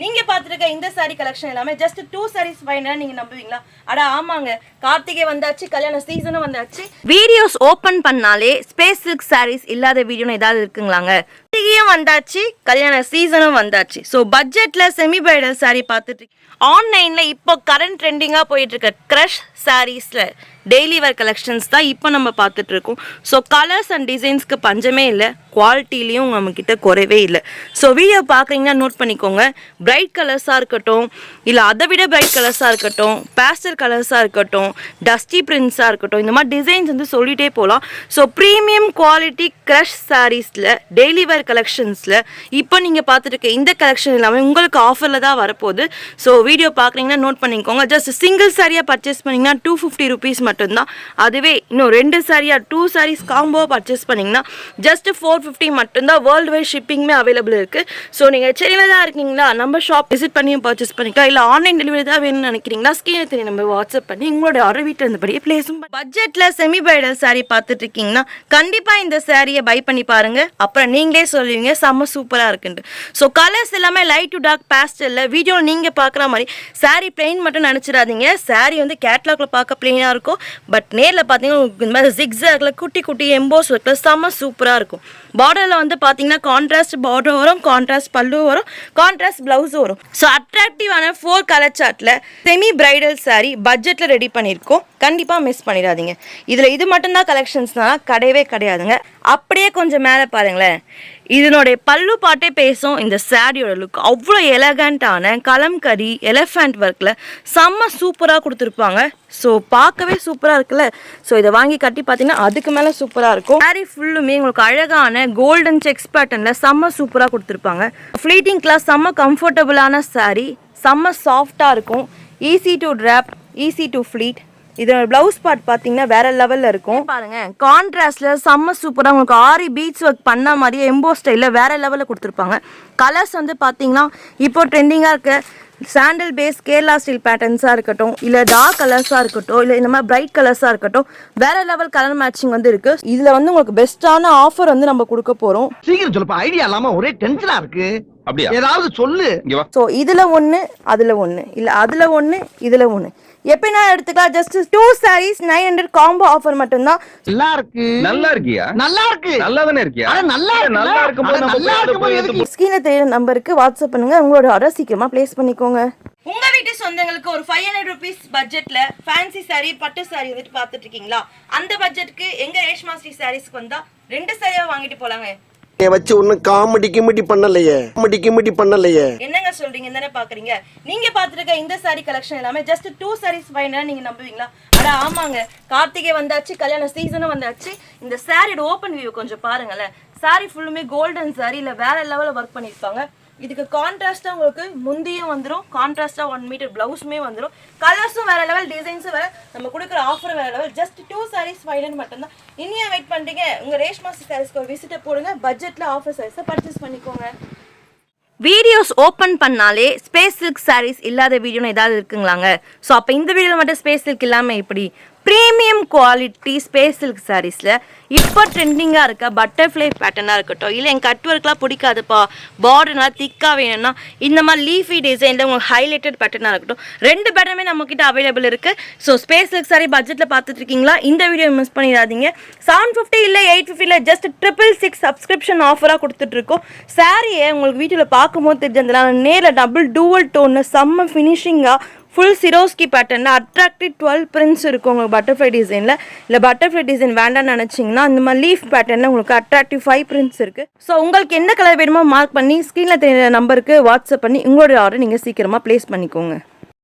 நீங்க பாத்துருக்க இந்த சாரி கலெக்ஷன் எல்லாமே ஜஸ்ட் 2 sarees ஃபைனா நீங்க நம்புவீங்களா? அட ஆமாங்க, கார்த்திகை வந்தாச்சு, கல்யாண சீசனும் வந்தாச்சு. வீடியோஸ் ஓபன் பண்ணாலே ஸ்பேஸ் சில்க் sarees இல்லாத வீடியோன்னு ஏதாவது இருக்குங்களாங்க? கார்த்திகையும் வந்தாச்சு, கல்யாண சீசனும் வந்தாச்சு. ஸோ பட்ஜெட்ல செமி பிரைடல் சாரி பார்த்துட்டு ஆன்லைன்ல இப்போ கரண்ட் ட்ரெண்டிங்கா போயிட்டு இருக்க க்ரஷ் சாரீஸ்ல டெய்லி வேர் கலெக்ஷன்ஸ் தான் இப்போ நம்ம பார்த்துட்டு இருக்கோம். ஸோ கலர்ஸ் அண்ட் டிசைன்ஸ்க்கு பஞ்சமே இல்லை, குவாலிட்டிலையும் நம்மக்கிட்ட குறைவே இல்லை. ஸோ வீடியோ பார்க்குறீங்கன்னா நோட் பண்ணிக்கோங்க. பிரைட் கலர்ஸாக இருக்கட்டும், இல்லை அதை விட பிரைட் கலர்ஸாக இருக்கட்டும், பேஸ்டல் கலர்ஸாக இருக்கட்டும், டஸ்டி பிரிண்ட்ஸாக இருக்கட்டும், இந்த மாதிரி டிசைன்ஸ் வந்து சொல்லிகிட்டே போகலாம். ஸோ ப்ரீமியம் குவாலிட்டி க்ரஷ் சாரீஸில் டெய்லி வேர் கலெக்ஷன்ஸில் இப்போ நீங்கள் பார்த்துட்டு இருக்க இந்த கலெக்ஷன் எல்லாமே உங்களுக்கு ஆஃபரில் தான் வரப்போகுது. ஸோ வீடியோ பார்க்குறீங்கன்னா நோட் பண்ணிக்கோங்க. ஜஸ்ட் சிங்கிள் சாரியாக பர்ச்சேஸ் பண்ணிங்கன்னா 250 rupees மட்டும்தான். அதுவே இன்னும் 2 சாரியாக 2 sarees காம்போ பர்ச்சேஸ் பண்ணிங்கன்னா ஜஸ்ட் 450 மட்டும்தான். வேர்ல்டு வைட் ஷிப்பிங்குமே அவைலபிள் இருக்குது. ஸோ நீங்கள் சென்னையில் தான் இருக்கீங்களா, நம்ம ஷாப் விசிட் பண்ணியும் பர்ச்சேஸ் பண்ணிக்கலாம். இல்லை ஆன்லைன் டெலிவரி தான் வேணும்னு நினைக்கிறீங்களா, ஸ்கிரீனை தெரியும் நம்ம வாட்ஸ்அப் பண்ணி உங்களோட ஆர்டர் வீட்டில் இருந்தபடியே பிளேஸும். பட்ஜெட்டில் செமி பிரைடல் சாரீ பார்த்துட்டு இருக்கீங்கன்னா கண்டிப்பாக இந்த சாரியை பை பண்ணி பாருங்கள். அப்புறம் நீங்களே சொல்லுவீங்க செம்ம சூப்பராக இருக்குன்ட்டு. ஸோ கலர்ஸ் எல்லாமே லைட் டு டார்க் பேஸ்டலில் வீடியோ நீங்கள் பார்க்குற மாதிரி சாரீ பிளெயின் மட்டும் நினச்சிடாதீங்க. சாரீ வந்து கேட்லாகில் பார்க்க பிளெயினாக இருக்கும், பட் நேரில் பார்த்தீங்கன்னா இந்த மாதிரி ஜிக்ஸாகில் குட்டி குட்டி எம்போஸ் ஒர்க்கில் செம்ம சூப்பராக இருக்கும். பார்டரில் வந்து பார்த்தீங்கன்னா கான்ட்ராஸ்ட் பார்டர் வரும், கான்ட்ராஸ்ட் பல்லு வரும், கான்ட்ராஸ்ட் ப்ளவுஸும் வரும். ஸோ அட்ராக்டிவான 4 கலர் சார்ட்டில் செமி பிரைடல் சாரீ பட்ஜெட்டில் ரெடி பண்ணியிருக்கோம். கண்டிப்பாக மிஸ் பண்ணிடாதீங்க. இதில் இது மட்டும்தான் கலெக்ஷன்ஸ்னால் கிடையவே கிடையாதுங்க. அப்படியே கொஞ்சம் மேலே பாருங்களேன், இதனுடைய பல்லு பாட்டே பேசும். இந்த சாரியோட லுக் அவ்வளோ எலகண்ட்டான கலம்கரி எலிஃபண்ட் ஒர்க்கில் செம்ம சூப்பராக கொடுத்துருப்பாங்க. ஸோ பார்க்கவே சூப்பராக இருக்குல்ல. ஸோ இதை வாங்கி கட்டி பார்த்தீங்கன்னா அதுக்கு மேலே சூப்பராக இருக்கும். சாரி ஃபுல்லுமே உங்களுக்கு அழகான கோல்டன் செக்ஸ் பேட்டர்னில் செம்ம சூப்பராக கொடுத்துருப்பாங்க. ஃப்ளீட்டிங் கிளாஸ் செம்ம கம்ஃபர்டபுளான சாரி, செம்ம சாஃப்டாக இருக்கும். Easy to drape, easy to pleat. இதோட ப்ளவுஸ் பார்ட் பார்த்தீங்கன்னா வேற லெவலில் இருக்கும். பாருங்க, கான்ட்ராஸ்டில் செம்ம சூப்பராக உங்களுக்கு ஆரி பீட்ஸ் ஒர்க் பண்ண மாதிரியே எம்போ ஸ்டைலில் வேற லெவலில் கொடுத்துருப்பாங்க. கலர்ஸ் வந்து பார்த்தீங்கன்னா இப்போ ட்ரெண்டிங்காக இருக்க சாண்டல் பேஸ் கேரளா ஸ்டைல் பேட்டர்ன்ஸாக இருக்கட்டும், இல்லை டார்க் கலர்ஸாக இருக்கட்டும், இல்லை இந்த மாதிரி பிரைட் கலர்ஸாக இருக்கட்டும், வேற லெவல் கலர் மேட்சிங் வந்து இருக்கு. இதில் வந்து உங்களுக்கு பெஸ்ட்டான ஆஃபர் வந்து நம்ம கொடுக்க போகிறோம். சீக்கிரம் சொல்லப்பா, ஐடியா இல்லாம ஒரே டென்ஷனா இருக்கு. அப்படியே ஏதாவது சொல்லு. ஸோ இதில் ஒன்று, அதில் ஒன்று, இல்லை அதில் ஒன்று, இதில் ஒன்று, எப்படின்னா எடுத்துக்கலாம். ஜஸ்ட் 2 sarees 900 காம்போ ஆஃபர் மட்டும்தான். நல்லா இருக்கு. நல்லா இருக்கியா? நல்லா இருக்கு. நல்லா தானே இருக்கியா? நல்லா இருக்கும்போது ஸ்கிரீன்ல தெரியுற நம்பருக்கு வாட்ஸ்அப் பண்ணுங்க. உங்களோட ஆர்டர் சீக்கிரமா பிளேஸ் பண்ணிக்கோங்க. உங்க வீட்டு சொந்தங்களுக்கு ஒரு 500 rupees பட்ஜெட்ல ஃபேன்சி சாரி பட்டு சாரி வந்துட்டு பார்த்துட்டு இருக்கீங்களா? அந்த பட்ஜெட்டுக்கு எங்க ரேஷ்மா ஸ்ரீ சாரீஸ்க்கு வந்தா 2 சாரியா வாங்கிட்டு போலாங்க. வச்சு ஒன்னும் காமெடி பண்ணலையே. என்னங்க சொல்றீங்க தானே பாக்குறீங்க? நீங்க பாத்துருக்க இந்த சாரி கலெக்ஷன் எல்லாமே ஜஸ்ட் 2 sarees ஃபைனா நீங்க நம்புவீங்களா? அட ஆமாங்க, கார்த்திகை வந்தாச்சு, கல்யாண சீசனும் வந்தாச்சு. இந்த சாரியோட ஓப்பன் வியூ கொஞ்சம் பாருங்களேன். சாரி ஃபுல்லுமே கோல்டன் சாரி, இல்ல வேற லெவலில் ஒர்க் பண்ணிருப்பாங்க. இதுக்கு கான்ட்ராஸ்டா உங்களுக்கு முந்தியும் வந்துடும், கான்ட்ராஸ்டா 1 மீட்டர் பிளவுஸுமே வந்துடும். கலர்ஸும் வேற லெவல், டிசைன்ஸும் வேற, நம்ம கொடுக்குற ஆஃபர் வேற லெவல். ஜஸ்ட் 2 sarees ஃபைனல் மட்டும்தான். இனியா வெயிட் பண்றீங்க? உங்க ரேஷ்மா சாரீஸ்க்கு ஒரு விசிட்டை போடுங்க. பட்ஜெட்ல ஆஃபர் சாரீஸை பர்ச்சேஸ் பண்ணிக்கோங்க. வீடியோஸ் ஓப்பன் பண்ணாலே ஸ்பேஸ் சில்க் சாரீஸ் இல்லாத வீடியோன்னு ஏதாவது இருக்குங்களாங்க? ஸோ அப்போ இந்த வீடியோவில் மட்டும் ஸ்பேஸ் சில்க் இல்லாமல் இப்படி ப்ரீமியம் குவாலிட்டி ஸ்பேஸ் சில்க் சாரீஸில் இப்போ ட்ரெண்டிங்காக இருக்க பட்டர்ஃப்ளை பேட்டர்னாக இருக்கட்டும், இல்லை என் கட் ஒர்க்லாம் பிடிக்காதுப்பா, பார்டர்னால திக்காக வேணும்னா இந்த மாதிரி லீஃபி டிசைனில் உங்களுக்கு ஹைலைட்டட் பேட்டர்னாக இருக்கட்டும், 2 பேட்டர்மே நம்மக்கிட்ட அவைலபிள் இருக்குது. ஸோ ஸ்பேஸ் சில்க் சாரி பட்ஜெட்டில் பார்த்துட்டு இருக்கீங்களா? இந்த வீடியோ மிஸ் பண்ணிடாதீங்க. 750 இல்லை 850 ஜஸ்ட் 666 சப்ஸ்கிரிப்ஷன் ஆஃபராக கொடுத்துட்ருக்கோம். சாரியை உங்களுக்கு வீட்டில் பார்க்கும்போது தெரிஞ்சதுனால நேரில் டபுள் டூவல் டோனில் செம்ம ஃபினிஷிங்காக ஃபுல் சிரோஸ்கி பேட்டர்னில் அட்ராக்டிவ் 12 prints இருக்கும் உங்களுக்கு பட்டர்ஃப்ளை டிசைனில். இல்லை பட்டர்ஃப்ளை டிசைன் வேண்டாம்னு நினச்சிங்கன்னா இந்த மாதிரி லீஃப் பேட்டர்னில் உங்களுக்கு அட்ராக்டிவ் 5 prints இருக்குது. ஸோ உங்களுக்கு எந்த கலர் வேணுமோ மார்க் பண்ணி ஸ்க்ரீனில் தெரியுற நம்பருக்கு வாட்ஸ்அப் பண்ணி உங்களோட ஆர்டர் நீங்கள் சீக்கிரமாக ப்ளேஸ் பண்ணிக்கோங்க.